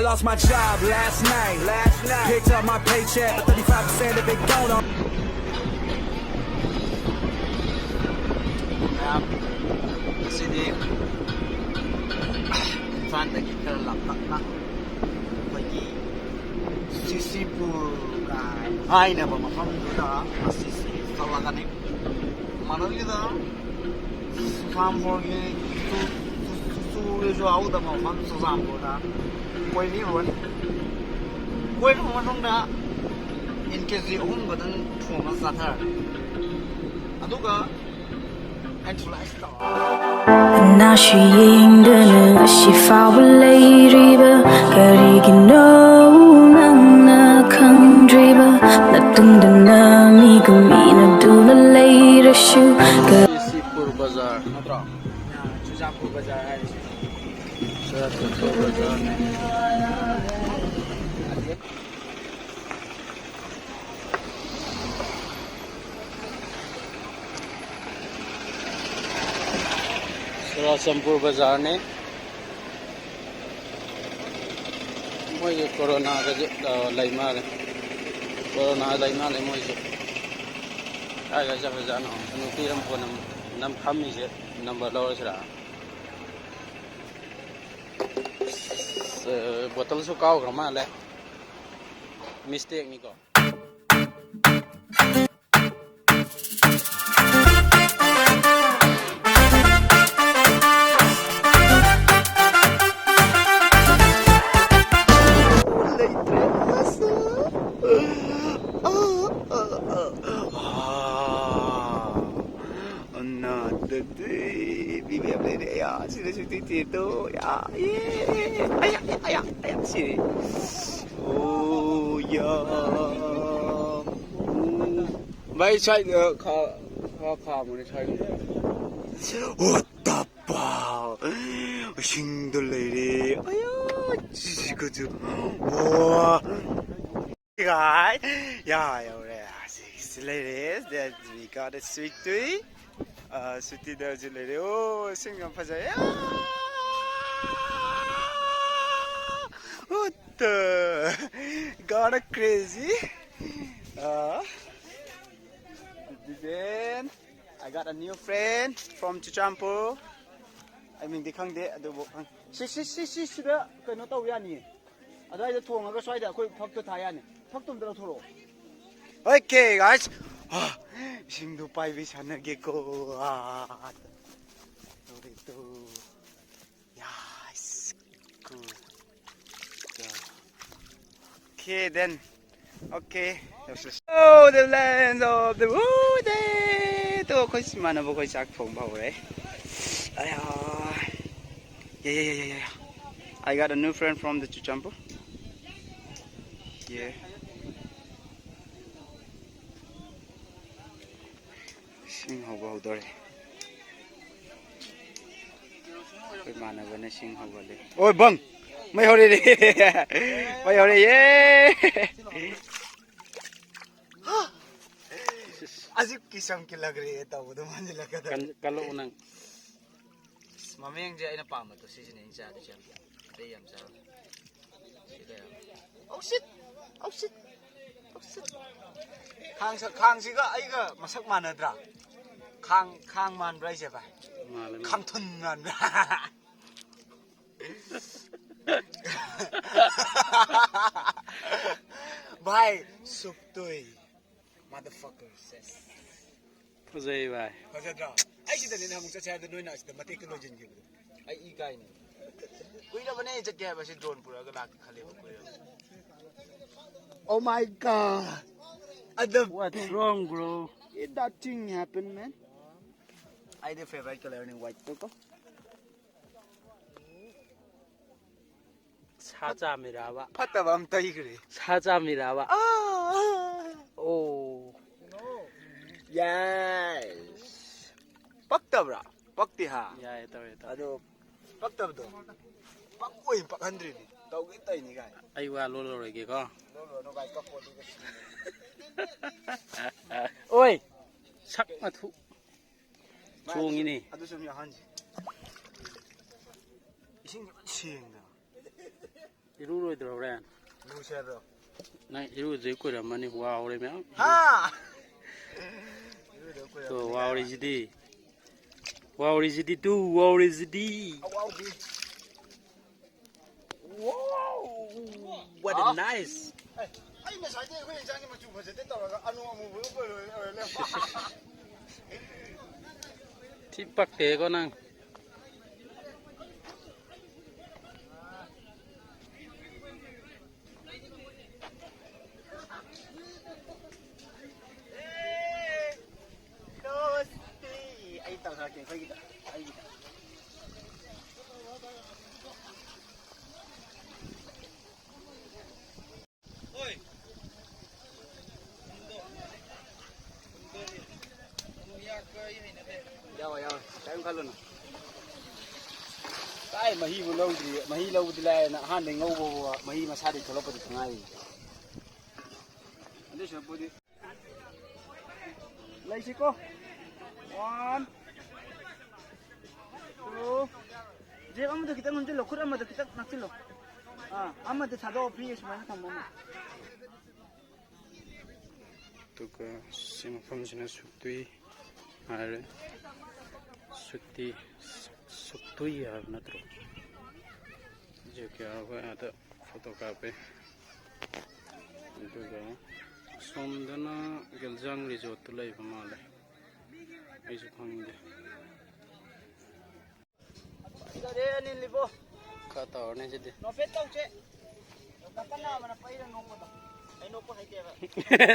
lost my job last night. Picked up my paycheck, but 35% of it gone on. ครับสิดีฟันตะกี้กระหลับนักพอดีsisi pura ai na ba mafamni da sisi talaga ni manali da farm hoge tu jo au da mafam so sam ko da koi ni ron koi no ma da in case you home ga dan thoma sa thar aduga Now she ain't gonna she found a lady but carry no na country but nothing to me kumina do the later shoe Sipur Bazaar natra Chujapur Bazaar hai Chujapur Bazaar Chujapur Bazaar ne moi corona ga lai ma le corona lai ma le moi je ai ga ja ja no nu pi ram ko nam kham mi je number lo sira bottle su kau ga ma le mistake ni ko another day vive bene ya sini Suktui itu ya ayah sini oh ya mai sai kha mun sai oh tapau singdol lady ayah 지금 wow guys yeah ladies that we got a Suktui Suktui does a lady oh sing up as what the got a crazy then I got a new friend from Chujapur I mean the kang de the si da kano taw yani adai da thong ga swai da khoi phak to thayani phak tum da thoro okay guys singdu pai vi sanage ko to yes cool okay then okay oh the land of the wood to khoi simana bo khoi sak phong bau re yeah I got a new friend from the Chujapur yeah sing ho bau dore koi mana bane sing ho bale oi bang mai hore re mai hore ye azib kisam ki lag rahi hai tab to mujhe laga tha kalo unang mameng je aina pam to season in cha de cham de yam cha oh shit khang si ga ai ga masak manadra khang man brai je ba khang thun man bhai Suktui motherfucker says phajai bhai phajadra ai sida ne hamuk cha cha da noina sida mate ko lojin gi ai I kai ni kuira bane chat ke ba si drone pura ga lak khale ba kuira oh my god what's wrong bro did that thing happen man I the favorite color in white to ko saja mera ba phataba am tai gre saja mera ba oh yes paktabra pakti ha ya eta ado paktab do pakoi pakhandri ni tawge tai ni gai ai wa lo re ke ko lo no gai ka podi oi sak ma thu chung ni adu sum ya hanji ising ching na 이루로이더라고래. 루셔도. 나 이루지 거라마니 와오래면. 아. 또 와오리지디. 와오리지디 두 와오리지디. 와우디. What a nice. 아이 메사지 그 회장님은 주부서 됐다가 아노 뭐 뭐래. 팁박 대거나. ai tao ra cái gì ai gì ôi Yawa tayo kalon. Tay mahi mo lâu di la na han de ngau mahi masadi tholo pa tngai. Ande sa podi. Lai si ko. 1 2 Je amado kita nunjelo khura amado kita nakchilo. Amado chado free sumai thamma. Tuka sim famsina suktui are suktui are natro. Je kya hoga ada photo copy. Tuka somdana geljang resort lai pamale. Isu khangde. Dare anin libo Kata orne jede. no pet tau che kapana mana paira no ko ai no ko hai te ba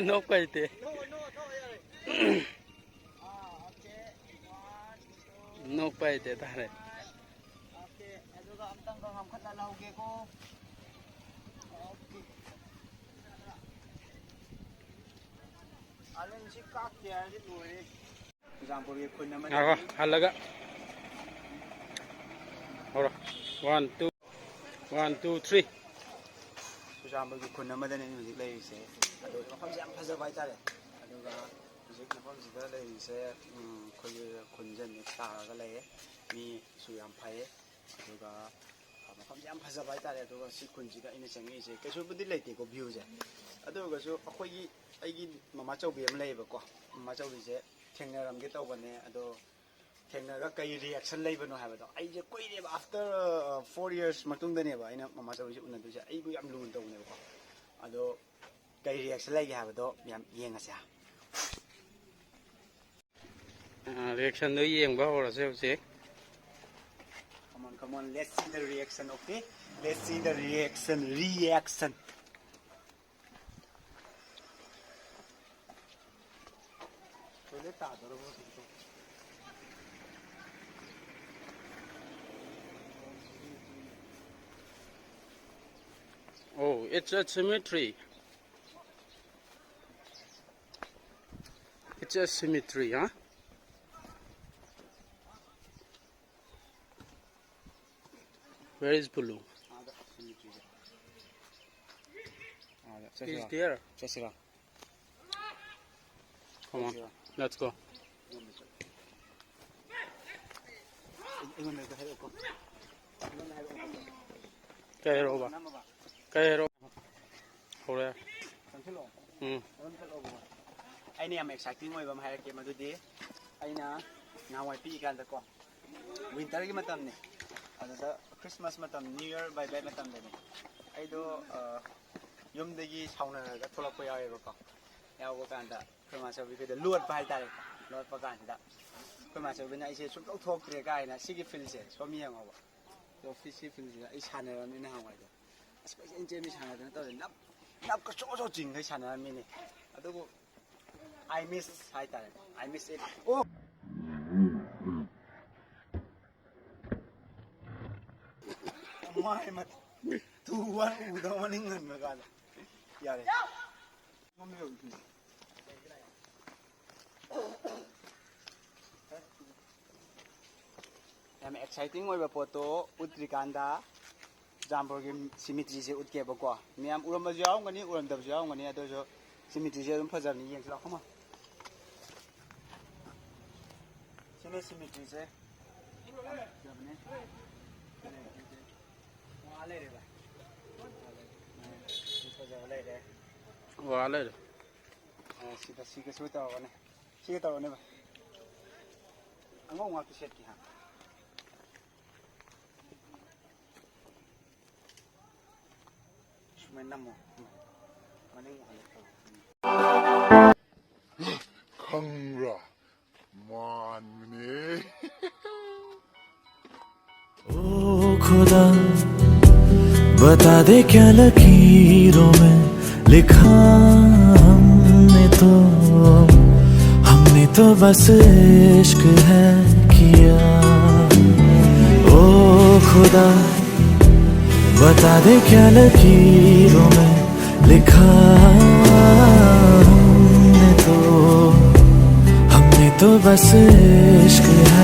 No kaite. no yare okay 1 No paite tare. okay aduga amtang ka ham khata lauge ko okay alen si ka kya ri lore example ye khunna ma Ako, halaga. Ora. 1 2 1 2 3. example ye khunna ma dane music lai se adu mafam jam phaja bai tare aduga music mafam sida lai se khoi khunjan ni ta ga lai mi su yam phai aduga mafam jam phaja bai tare aduga si khunji da ina changi se kesu budi lai te ko view je aduga su akhoi gi ai gi mama chau bi am lai ba ko mama chau bi se thengnaram ge tawbane ado thengnaga kai reaction leibano habado ai je koi re after 4 years matung dane ba ina mama chawi unna du je ai bu yam lu tawne ko ado kai reaction lai ge habado yam yenga sa Reaction do yeng ba ora se se. come on let's see the reaction okay let's see the reaction tole ta doro bo Oh, it's a symmetry. It's a symmetry, huh? Where is Bulu? He's there. chesira Come on, let's go. ingon ga hero ko Kairo ba? Kairo. Hore. santhilo Hmm. aina am exciting oi bam hair ke madudi aina ngawai pi kan da ko winter gi matam ne ada christmas matam new year bye bye matam de ai do yum de gi sauna ga tholak ko yawe ba ko yawo kan da khama sa bi de luat ba hai tare luat pa kan da khama sa bi na ai se sum tok thok tre ga ina sigi feel se so mi yang ba so fisi feel se ai sana ra mi na hawai do aspa je mi sana da to nap ka so jing hai sana mi ne adugo I miss hai tare I miss it oh mai mat tu wan u da wan ngan ma ga ya re mo mi yo am exciting oi ba photo utrikanda jambor gi symmetry se utke ba ko miam uram ba jaw ngani uram da jaw ngani ado jo symmetry se dum phajam ni yeng la khama sine symmetry se jabne wale re ba वाले सीधा सुई तौरने सीधा तौरने बा अंगों वापस set की हाँ मैं नमो मने खंगरा मानने ओ खुदा बता दे क्या लकीरों में लिखा हमने तो बस इश्क है किया। ओ खुदा बता दे क्या लकीरों में लिखा हमने तो बस इश्क है